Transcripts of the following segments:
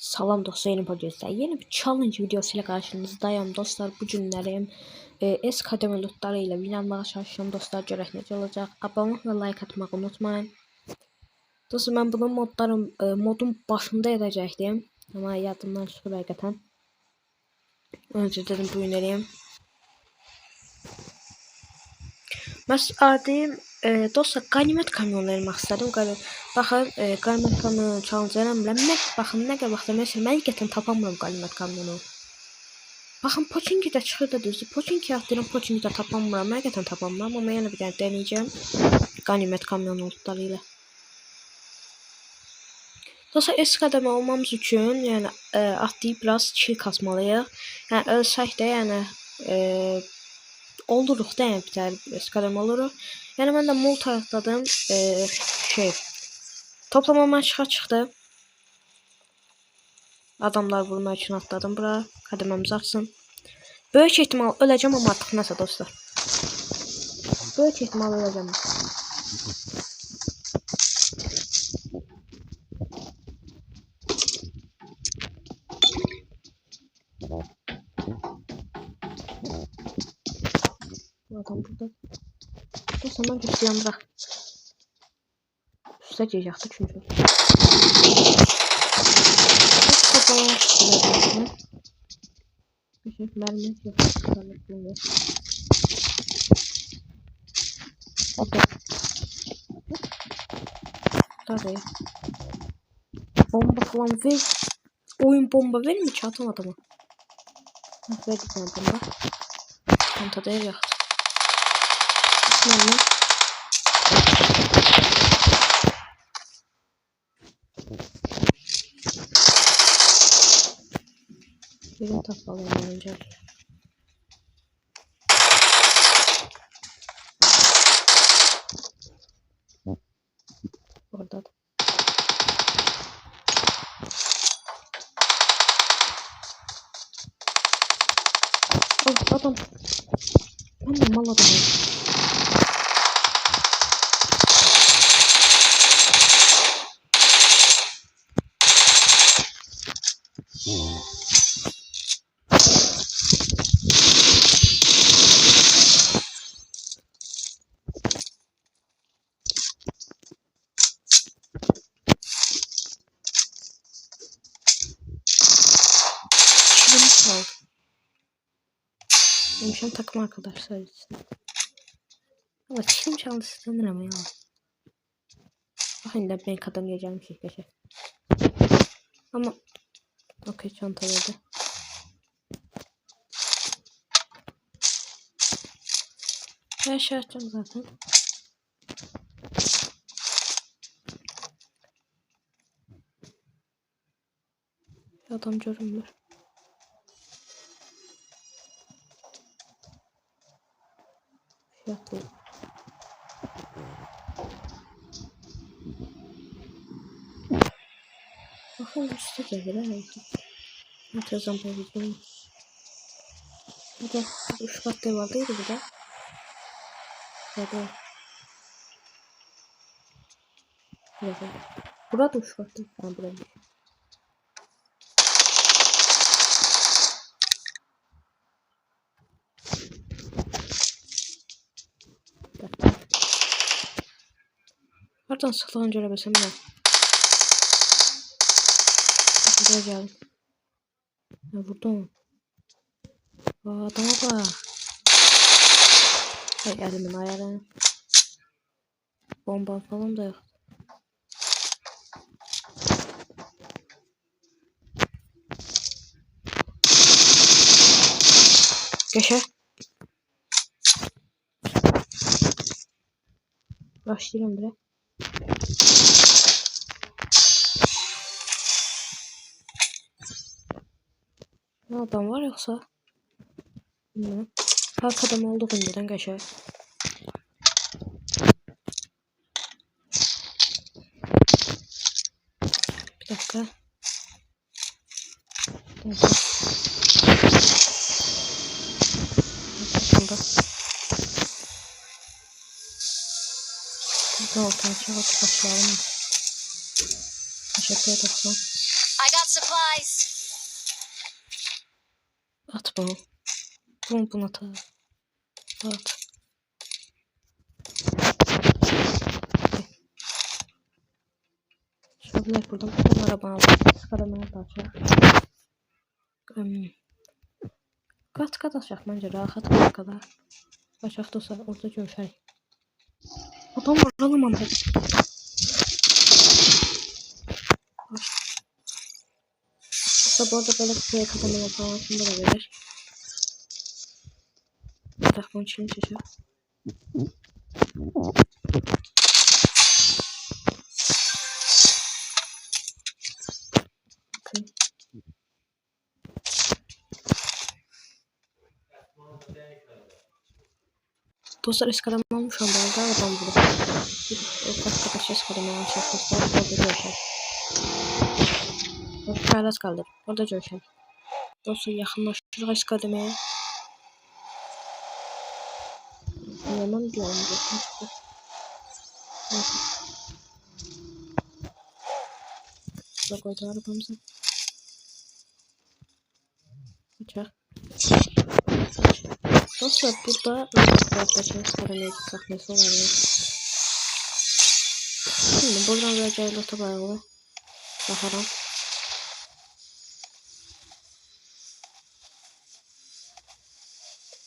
Salam dostlar, yeni podcast'ta yeni bir challenge videosuyla karşınızdayım dostlar. Bu günlerim S kademe lootları ile oynamaya çalışıyorum dostlar. Görək necə olacaq. Abone ve like atmayı unutmayın. Dostlar ben bunu modun başında edəcəkdim. Ama yadımdan çıxdı həqiqətən. Önce dedim bu öneriyim. Məsləhətim dostlar qanimet kamyonu vermək istədim. Baxın qanimet kamyonu challenge eləmirəm. Baxın nə qədər vaxtda məsələn mən həqiqətən tapamıram qanimet kamyonu. Baxın Pochinki də çıxır da düzdür. Pochinki atlayıram, Pochinki də tapamıram. Həqiqətən tapamıram, amma yenə bir dənə denəyəcəm. Qanimet kamyonu lootları ilə. Dostlar S qədəmə olmamız üçün, yəni atlayıb biraz kill kasmalıyıq. Yəni ölsək də, yəni oluruq da, yəni bitər S qədəmə oluruq. Yəni mən də multi atladım. Toplamama çıxdı. Adamlar vurmaq üçün atladım bura. Qədəməmiz artsın. Böyük ihtimal öləcəm, amma artıq nəsə dostlar. Böyük ihtimal öləcəm. Adam burada. Dostlar mən göstərəm bırax. Üstə gecəkdi çünki. Mermi yok. Okay. Tabii. Bomba falan ver. Oyun bomba verir mi? Çatım adamı. Verdik sana bomba. Çantada yer yaktı. Mermi. Birini tapalım önce. Orada da. Oh adam. Ben de mal adamım. Demişim takım arkadaşlar için. Ama çilim çaldı istenir ama ya. Bakın da ben kadın yiyeceğim şey. Ama okey çanta verdi. Ben şey açacağım zaten. Adam görünmüyor. Fiyatlı. Bakın üstte gelir ha. Atacağım bu videoyu. Bir de 3 kat vardıydı bir de. Hadi. Burada. Burada 3 kat. Ben buraya. Pardon sıkılan görebilsem ben. Buraya geldim. Ya vurdum. Aa, adama bak. Ay elimin ayarını. Bomba falan da yok. Geçer. Başlayalım direkt. Ne adam var yoksa? Bilmiyorum. Kalk adam oldu önceden geçer. Bir dakika. Ortaya başlayalım. Teşekkür ederim. At bunu. Bunu at. At. Şöyle buradan bunlara bağlı. Karamaya parça. Kat aşağı bence rahat kadar. Aşağı dostlar orada görüşelim. Adam vuralım ama. İşte bu arada böyle bir kazanma falan da verir. Tak bunun için çeşit. Dostlar eskalamanın şu an bazı adam burada. Kaç eskalamanın aşağısı orada görüşelim. Orada kaldır. Orada görüşelim. Dostlar yakınlaştırır eskalamayı. Yaman diyorum. Burada koydu arabamızı. Uçak. Dostlar burada arkadaşlar karamaya sakması olabilir. Şimdi buradan vereceğiyle otobaylı. Bakalım.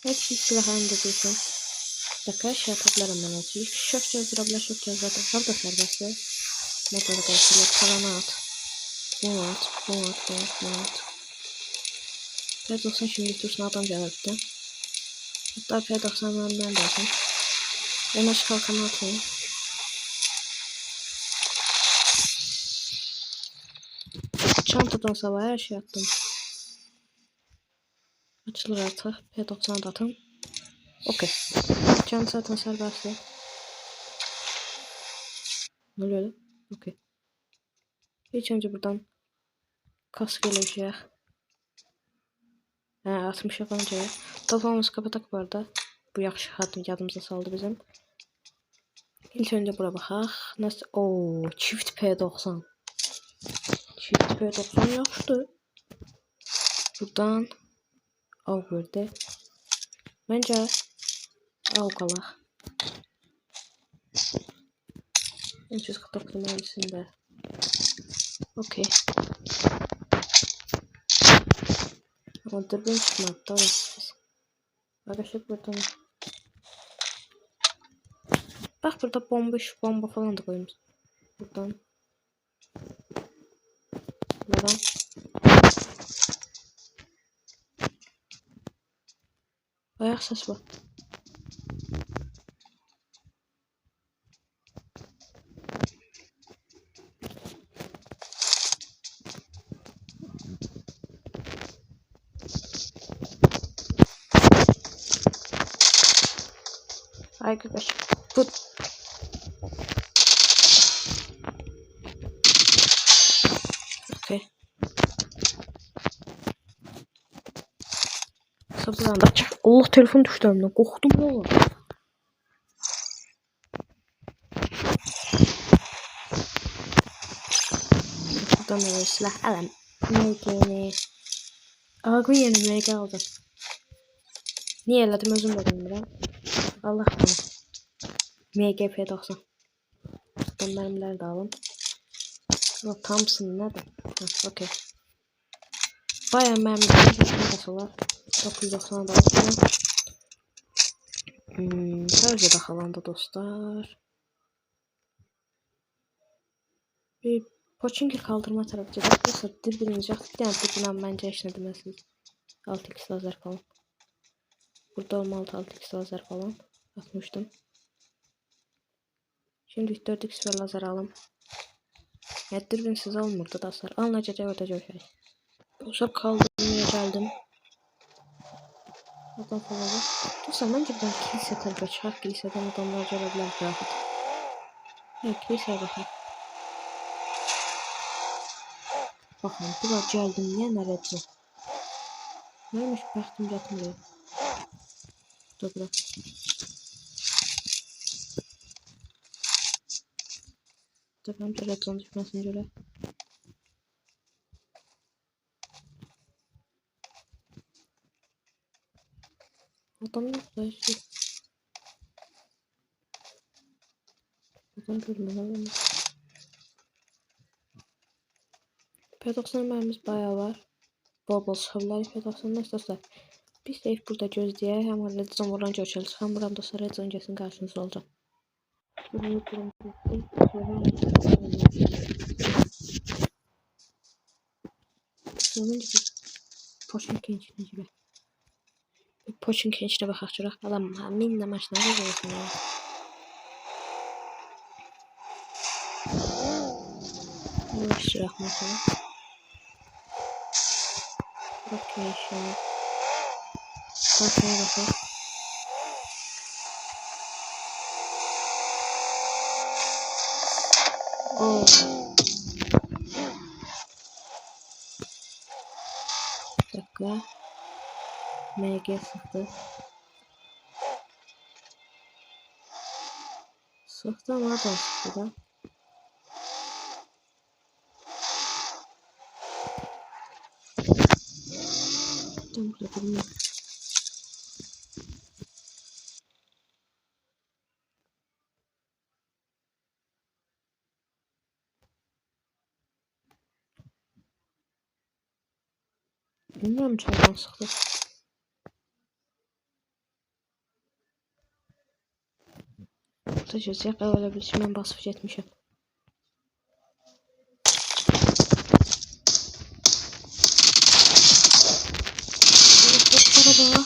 Hepsi silahlarını da diyorsun. Dakika şey yapabilirim ben açıyı. Şok çözdürebilir şok çözdürebilir. Harda serbestli. Motoru karşılayıp kalana at. Bunu at. P90 şimdi dursun adam gelirdi. Hatta P90'ları ben de atayım. Enerji kalkanı atayım. Çantadan sabah her şey attım. Açılır artık. P90'a da atayım. Okey. Çanta zaten serbestli. Ne öyle? Okey. İlk önce buradan kask geleceğiz. 60 yapınca. Telefonumuzu kapatak bu arada. Bu yaxşı yadımıza saldı bizim. İlk önce buraya baxaq. Nasıl? Oo, çift P90. Çift P90 yaxşıdır. Buradan av verdi. Bence av qalaq. 349 mühendisinde. Okey. Ama dürbün çıkmadı da orası. Arkadaşlar buradan. Bak burada bomba falan da koymuş. Buradan. Ayak ses var. Arkadaşlar bu okey. Sabırlandı. Allah telefon düştü önüne. Korktum ya. Buradan da silah alalım. MG'ni. Ağrı yeni MG aldım. Niye elədim özüm də bilmirəm. Allah bilir. MGP 90. Ben mermiler de alın. O Thompson nedir? Okey. Bayağı mermiler var. 990 da aldım. Sadece bakalanda dostlar. Bir Pochinki kaldırma tarafı dostlar. Birbiriniz yaktık. Yani birbirinden bence eşlediməsiniz. 6x lazer falan. Burada olmalı 6x lazer falan. Atmıştım. Şimdi 4x ve lazer alım. Evet dürbünsiz olmurdu dostlar. Anlayacak orada görüşürüz. Dostlar kaldırmaya geldim. Oradan falan. Dostlar bence ben kilise tarafa çıkar. Kiliseden adamlar görebilir rahat. Evet kiliseye bakın. Bakın bura geldim niye nerede? Neymiş baktım yatmıyor. Dobra. Tabii redstone düşmesin göre. Adam yok da işte. Adam görmüyor. P90 mermimiz bayağı var. Bol bol sıkabilir P90 dostlar. Biz de burada gözləyək. Hem Redstone vuran görüşürüz. Hem buradan dostlar Redstone öncəsinin karşınızda olacağım. Poçinkin içine girək. Poçinkin içine baxaq görək. Adam minlə maşına gəzirsən ya. Ne işləyək maşına? Okey şu. Maşına baxaq. Oo. Bir dakika. MG sıktı. Sıktı ama adam sıktı da. Tam burada bilmiyorum. Bilmiyorum çaldan sıktı. Burada gözləyək öyle bir şey. Ben basıp getmişim. Araba.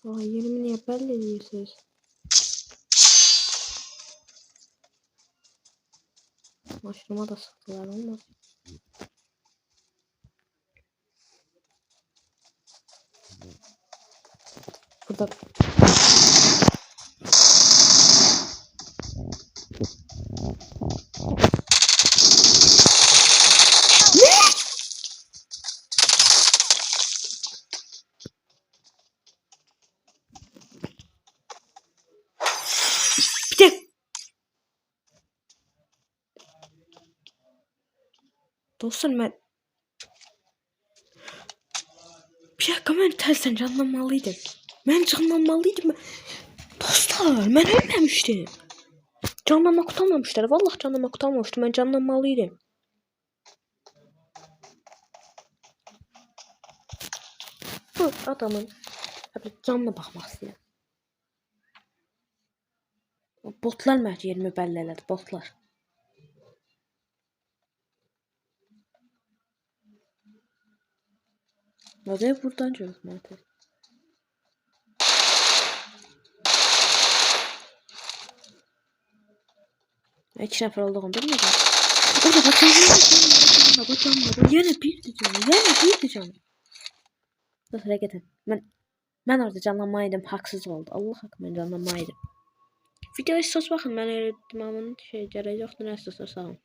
Aa, yerimi niye belli ediyorsunuz? Maşruma da sıktılar olmaz. Burada bir tek dostum ben bir dakika ben tersen canlanmalıydım. Ben canlanmalıydım. Dostlar ben ölmemiştim. Canlanma kurtarmamışlar. Vallahi canlanma kurtarmamıştım. Ben canlanmalıydım. Bu adamın canına bakmak istedim. Botlar məhz yerimi bəlli elədi. Botlar. Nədə buradan görürük mətə. İki nəfər olduğunu bilmirəm. Orada bacanma. Yenə bir canı. Dostlar həqiqətən. Mən orada canlanmaydım. Haksız oldu. Allah haqqı mən canlanmaydım. Videoya söz baxın. Mən elə demamın şey gərək yoxdur. Nəsə sağ olun.